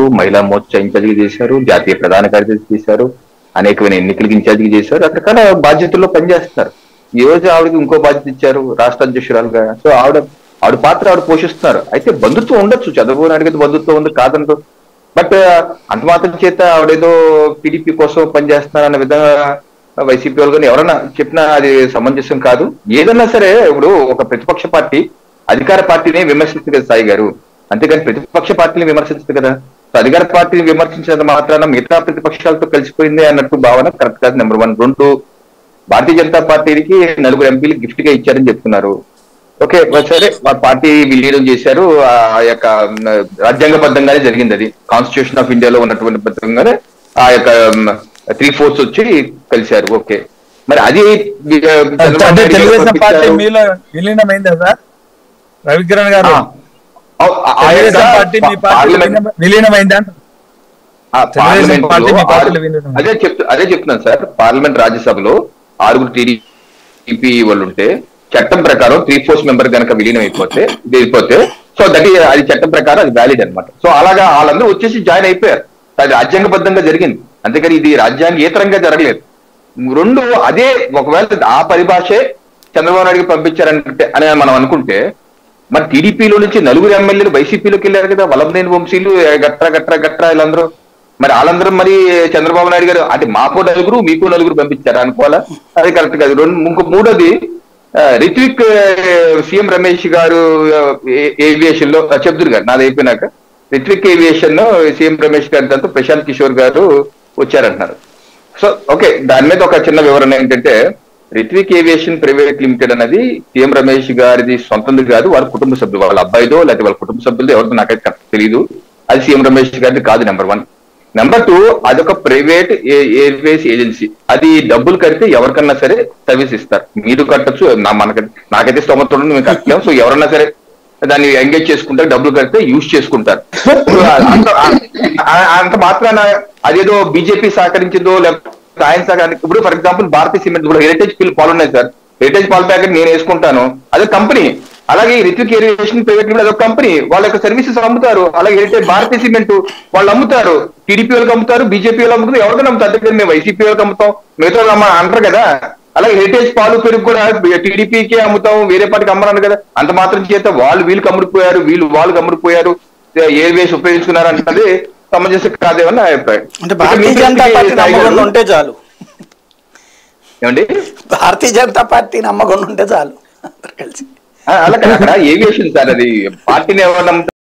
చేశారు, మహిళా మోర్చా ఇన్ఛార్జిగా చేశారు, జాతీయ ప్రధాన కార్యదర్శి చేశారు, అనేకమైన ఎన్నికలకు ఇన్ఛార్జిగా చేశారు, రకరకాల బాధ్యతల్లో పనిచేస్తున్నారు. ఈ రోజు ఆవిడకి ఇంకో బాధ్యత ఇచ్చారు రాష్ట్ర అధ్యక్షురాలుగా. సో ఆవిడ పాత్ర ఆవిడ పోషిస్తున్నారు. అయితే బంధుత్వం ఉండొచ్చు, చంద్రబాబు నాయుడు గారి బంధుత్వం ఉంది కాదంటూ, బట్ అంత మాత్రం చేత ఆవిడేదో టీడీపీ కోసం పనిచేస్తున్నారు అన్న విధంగా వైసీపీ వాళ్ళు కానీ ఎవరన్నా చెప్పినా అది సమంజసం కాదు. ఏదన్నా సరే ఇప్పుడు ఒక ప్రతిపక్ష పార్టీ అధికార పార్టీనే విమర్శిస్తుంది కదా సాయి గారు, అంతేగాని ప్రతిపక్ష పార్టీని విమర్శించదు కదా. అధికార పార్టీని విమర్శించినంత మాత్రాన మిగతా ప్రతిపక్షాలతో కలిసిపోయింది అన్నట్టు భావన కరెక్ట్ కాదు. నెంబర్ 1. 2, భారతీయ జనతా పార్టీకి 4 ఎంపీలు గిఫ్ట్ గా ఇచ్చారని చెప్తున్నారు. ఓకే సరే, ఆ పార్టీ విలీనం చేశారు, ఆ యొక్క రాజ్యాంగబద్ధంగానే జరిగింది, అది కాన్స్టిట్యూషన్ ఆఫ్ ఇండియాలో ఉన్నటువంటి బద్ధంగానే ఆ యొక్క 3/4 వచ్చి కలిశారు. ఓకే, మరి అది తెలుగుదేశం పార్టీ మీలో విలీనమైందా సార్ రవికిరణ్ గారు? విలీనమైందా? అదే చెప్తున్నాను సార్. పార్లమెంట్ రాజ్యసభలో 6 టీడీపీ వాళ్ళు ఉంటే చట్టం ప్రకారం 3/4 మెంబర్ కనుక విలీనం అయిపోతే సో అది చట్టం ప్రకారం అది వ్యాలిడ్ అనమాట. సో అలాగా వాళ్ళందరూ వచ్చేసి జాయిన్ అయిపోయారు. అది రాజ్యాంగబద్ధంగా జరిగింది, అంతేకాని ఇది రాజ్యాంగేతరంగా జరగలేదు. 2, అదే ఒకవేళ ఆ పరిభాషే చంద్రబాబు నాయుడుకి పంపించారంటే అని మనం అనుకుంటే, మరి టీడీపీలో నుంచి 4 ఎమ్మెల్యేలు వైసీపీలోకి వెళ్ళారు కదా, వల్లభనేని వంశీలు గట్రా వీళ్ళందరూ. మరి వాళ్ళందరూ మరి చంద్రబాబు నాయుడు గారు అంటే మాకు 4 మీకు 4 పంపించారు అనుకోవాలా? అది కరెక్ట్ కాదు. మూడోది, రిత్విక్ సీఎం రమేష్ గారు ఏవియేషన్ లో చెప్తున్నారు గారు, నాది అయిపోయినాక రిత్విక్ ఏవియేషన్ లో సీఎం రమేష్ గారి దాంతో ప్రశాంత్ కిషోర్ గారు వచ్చారంటున్నారు. సో ఓకే, దాని మీద ఒక చిన్న వివరణ ఏంటంటే, రిత్విక్ ఏవియేషన్ ప్రైవేట్ లిమిటెడ్ అనేది సీఎం రమేష్ గారిది సొంతంది కాదు, వాళ్ళ కుటుంబ సభ్యులు, వాళ్ళ అబ్బాయిదో లేకపోతే వాళ్ళ కుటుంబ సభ్యులతో ఎవరితో నాకైతే తెలియదు. అది సీఎం రమేష్ గారిది కాదు, నెంబర్ 1. నెంబర్ 2, అదొక ప్రైవేట్ ఎయిర్వేస్ ఏజెన్సీ. అది డబ్బులు కడితే ఎవరికన్నా సరే సర్వీస్ ఇస్తారు. మీరు కట్టచ్చు, నాకైతే స్తోమత ఉండదు, మేము కట్టలేము. సో ఎవరన్నా సరే దాన్ని ఎంగేజ్ చేసుకుంటారు, డబ్బులు కడితే యూజ్ చేసుకుంటారు. అంత మాత్రాన అదేదో బీజేపీ సహకరించిందో లేకపోతే ఆయన సహకరి, ఇప్పుడు ఫర్ ఎగ్జాంపుల్ భారతీయ సిమెంట్ కూడా హెరిటేజ్ పాలు ఉన్నాయి సార్, హెరిటేజ్ పాల ప్యాకెట్ నేను వేసుకుంటాను, అదే కంపెనీ. అలాగే రిత్విక్ ఏవియేషన్ ప్రైవేట్ లిమిటెడ్ అదొక కంపెనీ, వాళ్ళ యొక్క సర్వీసెస్ అమ్ముతారు. అలాగే హెరిటేజ్ భారతీయ సిమెంట్ వాళ్ళు అమ్ముతారు, టీడీపీ వాళ్ళకి అమ్ముతారు, బీజేపీ వాళ్ళు అమ్ముతారు, ఎవరికైనా అమ్ముతారు. అంటే మేము వైసీపీ వాళ్ళకి అమ్ముతాం, మిగతా అంటారు కదా. అలాగే హెరిటేజ్ పాలు పెరుగు కూడా టీడీపీకే అమ్ముతాం, వేరే పార్టీకి అమ్మరాను కదా. అంత మాత్రం చేత వీళ్ళకి అమ్ముడిపోయారు, వాళ్ళకి అమ్ముడిపోయారు, ఎయిర్వేస్ ఉపయోగించుకున్నారు అంటే సమంజసం కాదేమని నా అభిప్రాయం. అంటే భారతీయ జనతా పార్టీ నమ్మకం ఉంటే చాలు. ఏమండి, భారతీయ జనతా పార్టీ నమ్మకం ఉంటే చాలు అందరు కలిసి. అలా అక్కడ ఏవియేషన్ సార్, అది పార్టీని ఎవరు